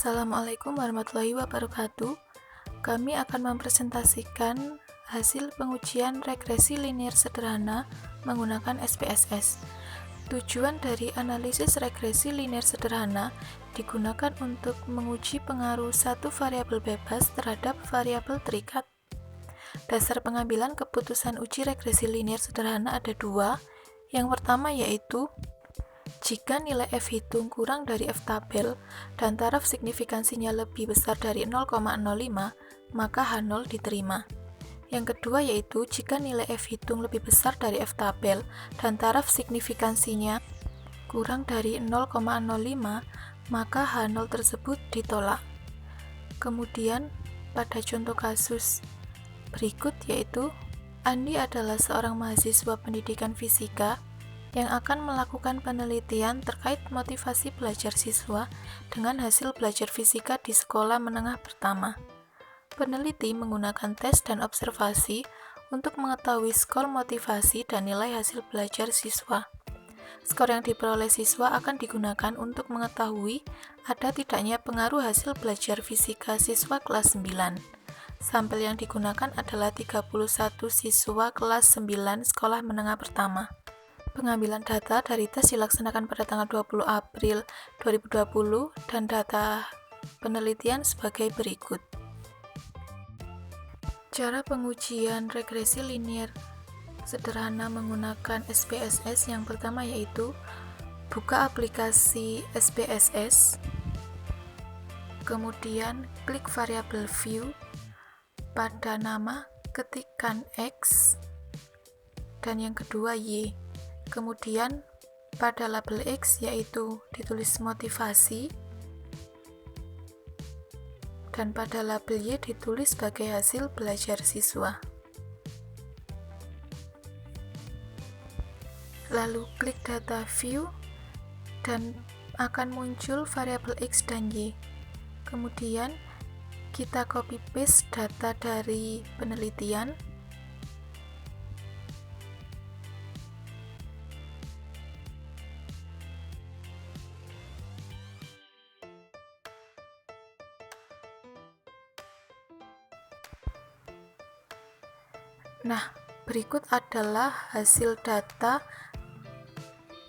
Assalamualaikum warahmatullahi wabarakatuh. Kami akan mempresentasikan hasil pengujian regresi linier sederhana menggunakan SPSS. Tujuan dari analisis regresi linier sederhana digunakan untuk menguji pengaruh satu variabel bebas terhadap variabel terikat. Dasar pengambilan keputusan uji regresi linier sederhana ada dua. Yang pertama yaitu jika nilai F hitung kurang dari F tabel dan taraf signifikansinya lebih besar dari 0,05, maka H0 diterima. Yang kedua yaitu jika nilai F hitung lebih besar dari F tabel dan taraf signifikansinya kurang dari 0,05, maka H0 tersebut ditolak. Kemudian pada contoh kasus berikut yaitu Andi adalah seorang mahasiswa pendidikan fisika yang akan melakukan penelitian terkait motivasi belajar siswa dengan hasil belajar fisika di sekolah menengah pertama. Peneliti menggunakan tes dan observasi untuk mengetahui skor motivasi dan nilai hasil belajar siswa. Skor yang diperoleh siswa akan digunakan untuk mengetahui ada tidaknya pengaruh hasil belajar fisika siswa kelas 9. Sampel yang digunakan adalah 31 siswa kelas 9 sekolah menengah pertama. Pengambilan data dari tes dilaksanakan pada tanggal 20 April 2020 dan data penelitian sebagai berikut. Cara pengujian regresi linier sederhana menggunakan SPSS yang pertama yaitu buka aplikasi SPSS, kemudian klik variabel view, pada nama ketikkan X, dan yang kedua Y. Kemudian pada label X yaitu ditulis motivasi dan pada label Y ditulis sebagai hasil belajar siswa. Lalu klik data view dan akan muncul variabel X dan Y. Kemudian kita copy paste data dari penelitian. Nah, berikut adalah hasil data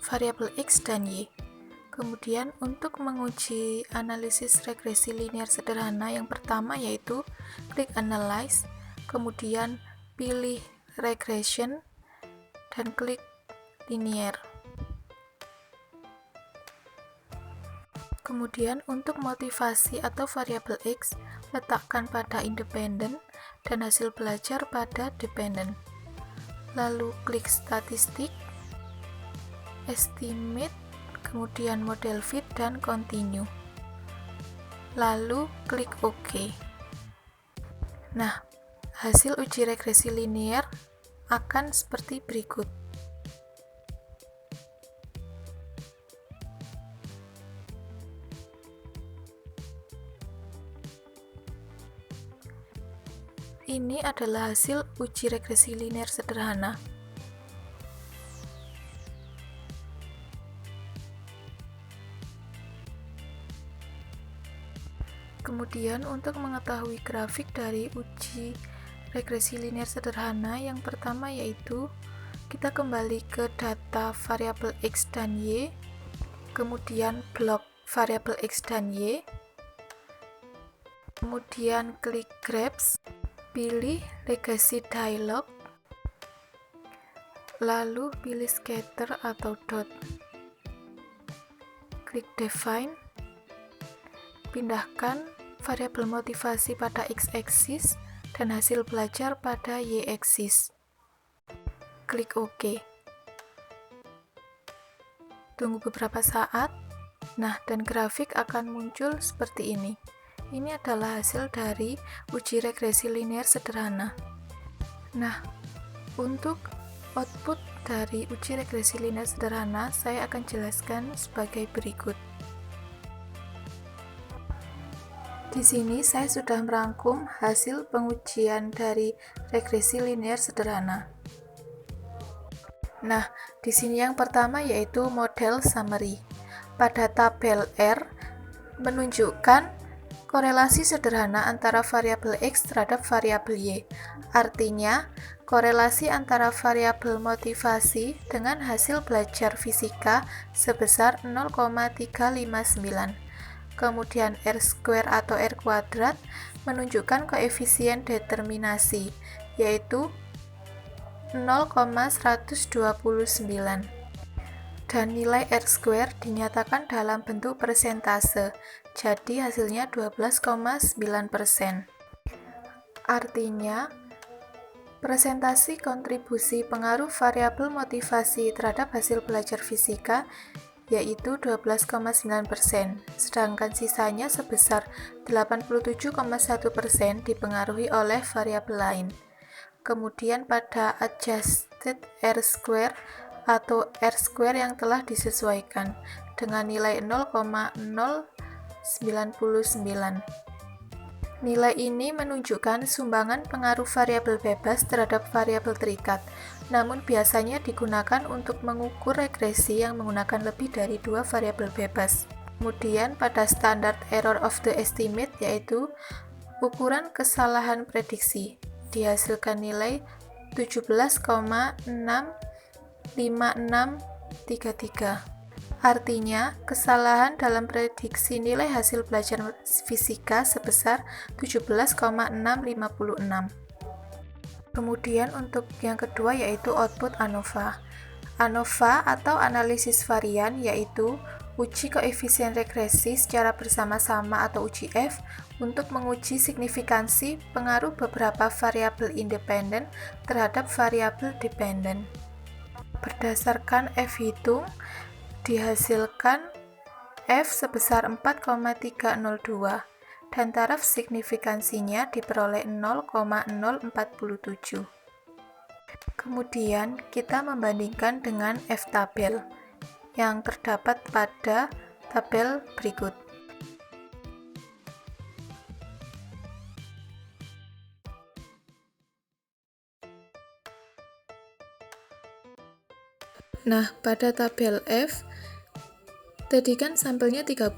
variabel X dan Y. Kemudian untuk menguji analisis regresi linier sederhana yang pertama yaitu klik Analyze, kemudian pilih Regression dan klik Linear. Kemudian untuk motivasi atau variabel X letakkan pada independen dan hasil belajar pada dependen. Lalu klik Statistik, Estimate, kemudian Model Fit dan Continue. Lalu klik OK. Nah, hasil uji regresi linier akan seperti berikut. Ini adalah hasil uji regresi linier sederhana. Kemudian untuk mengetahui grafik dari uji regresi linier sederhana yang pertama yaitu kita kembali ke data variabel X dan Y, kemudian blok variabel X dan Y, kemudian klik Graphs, pilih Legacy Dialog, lalu pilih Scatter atau Dot. Klik Define, pindahkan variabel motivasi pada X-axis dan hasil belajar pada Y-axis. Klik OK. Tunggu beberapa saat. Nah, dan grafik akan muncul seperti ini. Ini adalah hasil dari uji regresi linier sederhana. Nah, untuk output dari uji regresi linier sederhana, saya akan jelaskan sebagai berikut. Di sini saya sudah merangkum hasil pengujian dari regresi linier sederhana. Nah, di sini yang pertama yaitu model summary. Pada tabel R menunjukkan korelasi sederhana antara variabel X terhadap variabel Y. Artinya, korelasi antara variabel motivasi dengan hasil belajar fisika sebesar 0,359. Kemudian R² atau R kuadrat menunjukkan koefisien determinasi, yaitu 0,129. Dan nilai R² dinyatakan dalam bentuk persentase, jadi hasilnya 12,9%. Artinya, presentasi kontribusi pengaruh variabel motivasi terhadap hasil belajar fisika yaitu 12,9%, sedangkan sisanya sebesar 87,1% dipengaruhi oleh variabel lain. Kemudian pada adjusted R² atau R² yang telah disesuaikan dengan nilai 0,099. Nilai ini menunjukkan sumbangan pengaruh variabel bebas terhadap variabel terikat, namun biasanya digunakan untuk mengukur regresi yang menggunakan lebih dari 2 variabel bebas. Kemudian pada standard error of the estimate, yaitu ukuran kesalahan prediksi, dihasilkan nilai 17,65633. Artinya, kesalahan dalam prediksi nilai hasil belajar fisika sebesar 17,656. Kemudian untuk yang kedua yaitu output ANOVA. ANOVA atau analisis varian yaitu uji koefisien regresi secara bersama-sama atau uji F untuk menguji signifikansi pengaruh beberapa variabel independen terhadap variabel dependen. Berdasarkan F hitung, dihasilkan F sebesar 4,302 dan taraf signifikansinya diperoleh 0,047. Kemudian kita membandingkan dengan F tabel yang terdapat pada tabel berikut. Nah, pada tabel F, tadi kan sampelnya 31.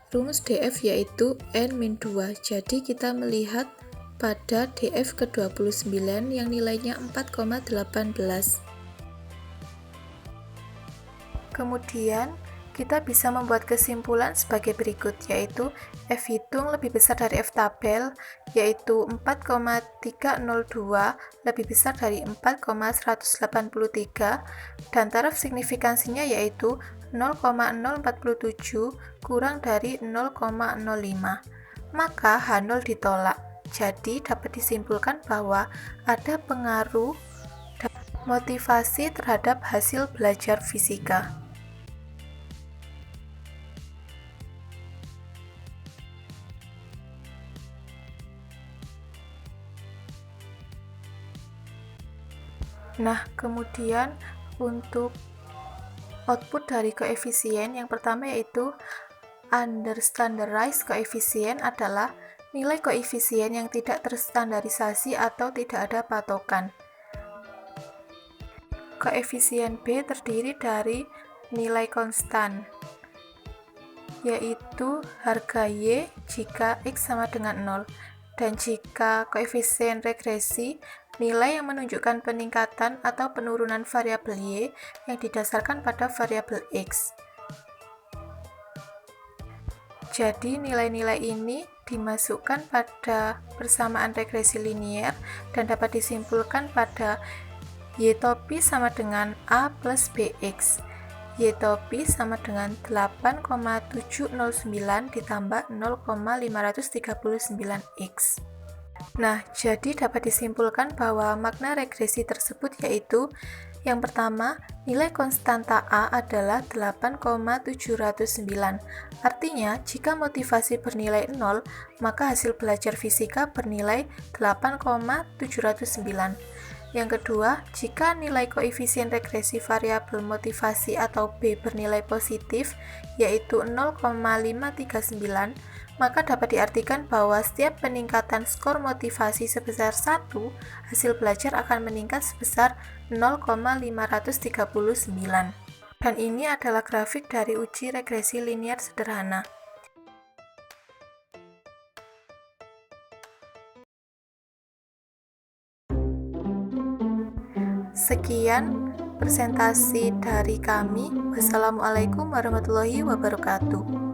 Rumus DF yaitu N-2. Jadi kita melihat pada DF ke-29 yang nilainya 4,18. Kemudian, kita bisa membuat kesimpulan sebagai berikut, yaitu F hitung lebih besar dari F tabel, yaitu 4,302 lebih besar dari 4,183, dan taraf signifikansinya yaitu 0,047 kurang dari 0,05. Maka H0 ditolak. Jadi dapat disimpulkan bahwa ada pengaruh motivasi terhadap hasil belajar fisika. Nah, kemudian untuk output dari koefisien yang pertama yaitu understandardized koefisien adalah nilai koefisien yang tidak terstandarisasi atau tidak ada patokan. Koefisien B terdiri dari nilai konstan, yaitu harga Y jika X sama dengan 0, dan jika koefisien regresi, nilai yang menunjukkan peningkatan atau penurunan variabel Y yang didasarkan pada variabel X. Jadi nilai-nilai ini dimasukkan pada persamaan regresi linier dan dapat disimpulkan pada Y topi sama dengan A plus BX. Y topi sama dengan 8,709 ditambah 0,539X. Nah, jadi dapat disimpulkan bahwa makna regresi tersebut yaitu yang pertama, nilai konstanta A adalah 8,709. Artinya, jika motivasi bernilai 0, maka hasil belajar fisika bernilai 8,709. Yang kedua, jika nilai koefisien regresi variabel motivasi atau B bernilai positif, yaitu 0,539, maka dapat diartikan bahwa setiap peningkatan skor motivasi sebesar 1, hasil belajar akan meningkat sebesar 0,539. Dan ini adalah grafik dari uji regresi linier sederhana. Sekian presentasi dari kami. Wassalamualaikum warahmatullahi wabarakatuh.